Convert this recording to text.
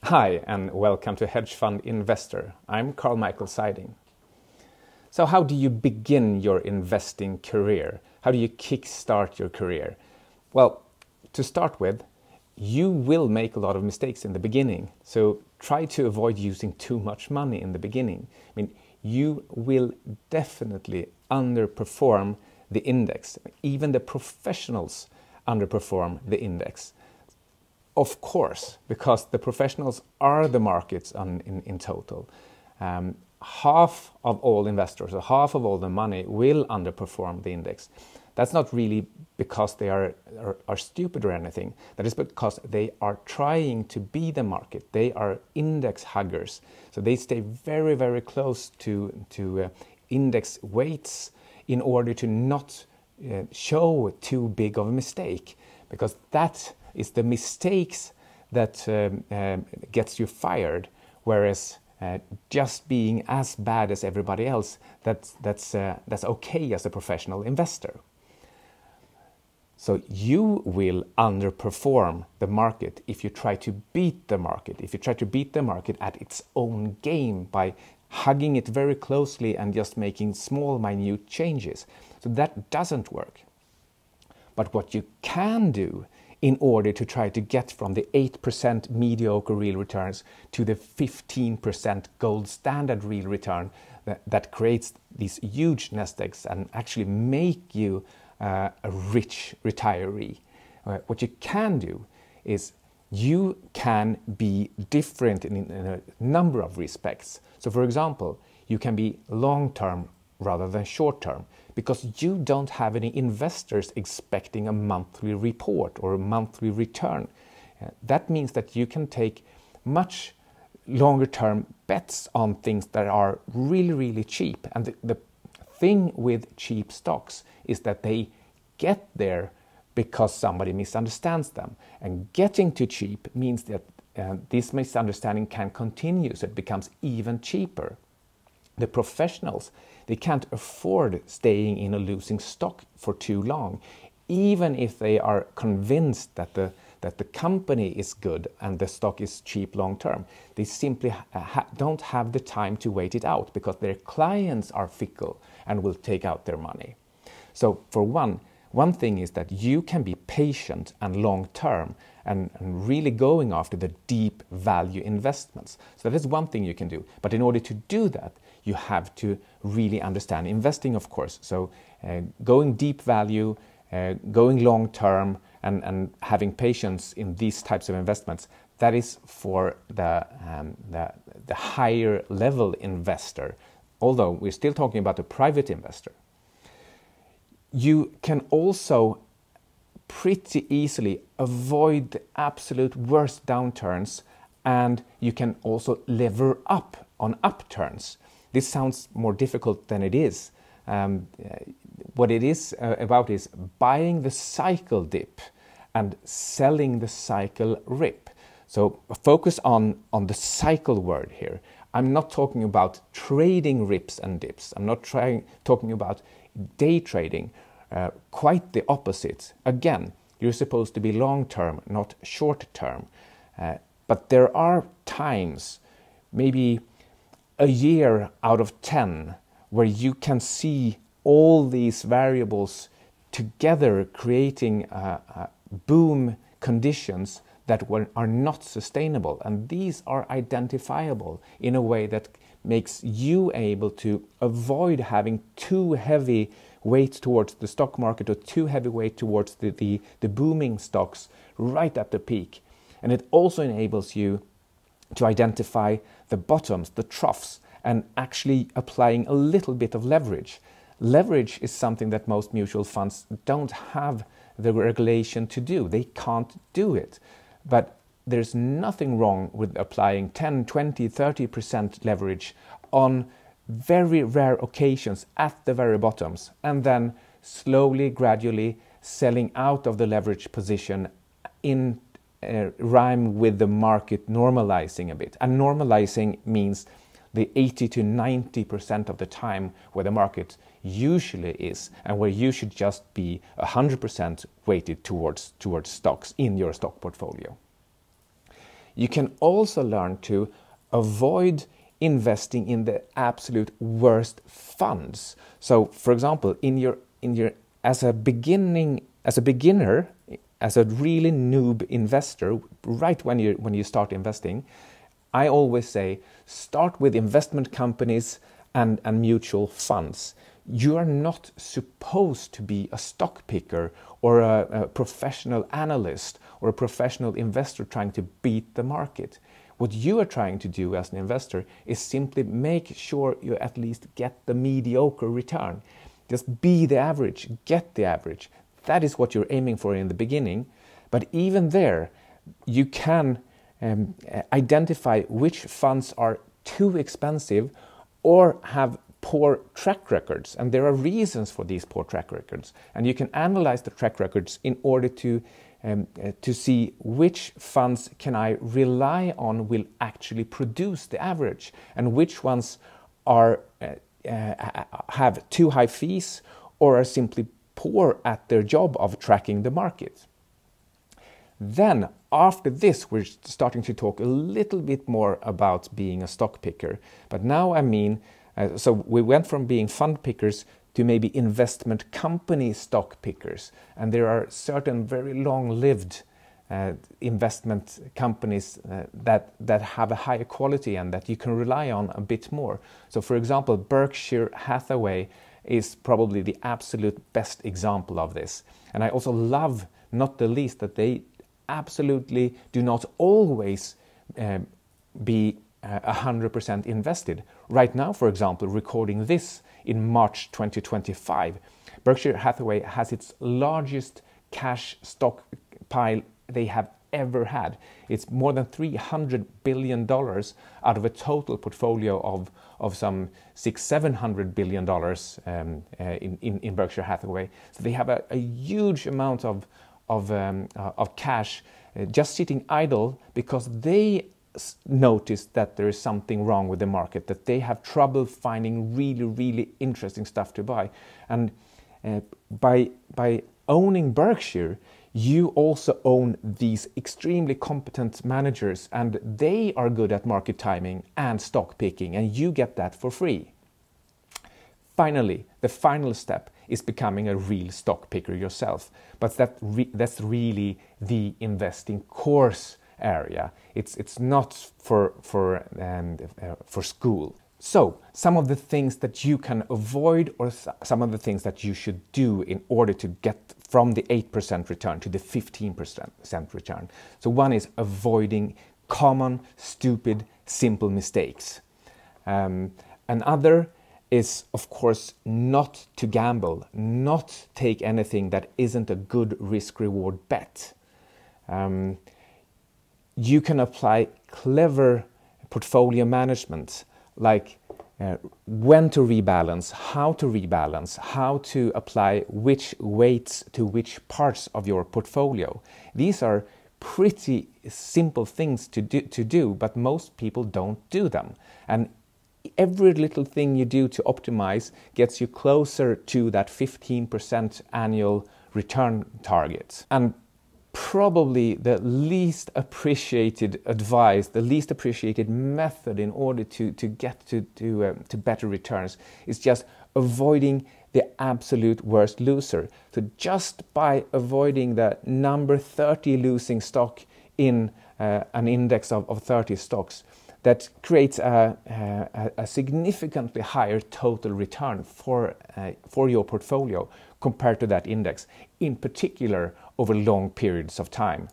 Hi, and welcome to Hedge Fund Investor. I'm Karl-Mikael Siding. So how do you begin your investing career? How do you kickstart your career? Well, to start with, you will make a lot of mistakes in the beginning. So try to avoid using too much money in the beginning. I mean, you will definitely underperform the index. Even the professionals underperform the index. Of course, because the professionals are the markets in total. Half of all investors, or half of all the money, will underperform the index. That's not really because they are stupid or anything. That is because they are trying to be the market. They are index huggers. So they stay very, very close to index weights in order to not show too big of a mistake, because that is the mistakes that gets you fired, whereas just being as bad as everybody else, that's okay as a professional investor. So you will underperform the market if you try to beat the market. If you try to beat the market at its own game by hugging it very closely and just making small, minute changes. So that doesn't work. But what you can do in order to try to get from the 8% mediocre real returns to the 15% gold standard real return that creates these huge nest eggs and actually make you a rich retiree. What you can do is you can be different in a number of respects. So for example, you can be long-term rather than short-term, because you don't have any investors expecting a monthly report or a monthly return. That means that you can take much longer term bets on things that are really, really cheap. And the thing with cheap stocks is that they get there because somebody misunderstands them. And getting to cheap means that this misunderstanding can continue, so it becomes even cheaper. The professionals, they can't afford staying in a losing stock for too long, even if they are convinced that the company is good and the stock is cheap long term. They simply don't have the time to wait it out because their clients are fickle and will take out their money. So for one thing is that you can be patient and long term and really going after the deep value investments. So that is one thing you can do. But in order to do that, you have to really understand investing, of course. So going deep value, going long term, and having patience in these types of investments, that is for the higher level investor. Although we're still talking about a private investor. You can also pretty easily avoid the absolute worst downturns, and you can also lever up on upturns. This sounds more difficult than it is. What it is about is buying the cycle dip and selling the cycle rip. So focus on the cycle word here. I'm not talking about trading rips and dips. I'm not talking about day trading. Quite the opposite. Again, you're supposed to be long-term, not short-term. But there are times, maybe a year out of 10, where you can see all these variables together creating boom conditions that are not sustainable. And these are identifiable in a way that makes you able to avoid having too heavy weight towards the stock market or too heavy weight towards the booming stocks right at the peak. And it also enables you to identify the bottoms, the troughs, and actually applying a little bit of leverage. Leverage is something that most mutual funds don't have the regulation to do. They can't do it. But there's nothing wrong with applying 10, 20, 30% leverage on very rare occasions at the very bottoms, and then slowly, gradually selling out of the leverage position in rhyme with the market normalizing a bit. And normalizing means the 80 to 90% of the time where the market usually is, and where you should just be 100% weighted towards stocks in your stock portfolio. You can also learn to avoid investing in the absolute worst funds. So, for example, as a beginner, as a really noob investor, right when you start investing, I always say start with investment companies and mutual funds. You are not supposed to be a stock picker or a professional analyst or a professional investor trying to beat the market. What you are trying to do as an investor is simply make sure you at least get the mediocre return. Just be the average, get the average. That is what you're aiming for in the beginning. But even there, you can identify which funds are too expensive or have poor track records. And there are reasons for these poor track records. And you can analyze the track records in order to see which funds can I rely on will actually produce the average, and which ones are have too high fees or are simply poor at their job of tracking the market. Then after this, we're starting to talk a little bit more about being a stock picker. But now I mean, so we went from being fund pickers to maybe investment company stock pickers. And there are certain very long-lived investment companies that have a higher quality and that you can rely on a bit more. So for example, Berkshire Hathaway is probably the absolute best example of this. And I also love, not the least, that they absolutely do not always be 100% invested. Right now, for example, recording this in March 2025, Berkshire Hathaway has its largest cash stockpile they have ever had. It's more than $300 billion out of a total portfolio of some $600-700 billion in Berkshire Hathaway. So they have a huge amount of cash just sitting idle because they noticed that there is something wrong with the market, that they have trouble finding really interesting stuff to buy. And by owning Berkshire, you also own these extremely competent managers, and they are good at market timing and stock picking, and you get that for free. Finally, the final step is becoming a real stock picker yourself. But that's really the investing course area. It's not for school. So some of the things that you can avoid, or some of the things that you should do in order to get from the 8% return to the 15% return. So one is avoiding common, stupid, simple mistakes. Another is, of course, not to gamble, not take anything that isn't a good risk-reward bet. You can apply clever portfolio management, like when to rebalance, how to apply which weights to which parts of your portfolio. These are pretty simple things to do, but most people don't do them. And every little thing you do to optimize gets you closer to that 15% annual return target. And probably the least appreciated advice, the least appreciated method in order to get to better returns is just avoiding the absolute worst loser. So just by avoiding the number 30 losing stock in an index of 30 stocks, that creates a significantly higher total return for your portfolio compared to that index, in particular over long periods of time.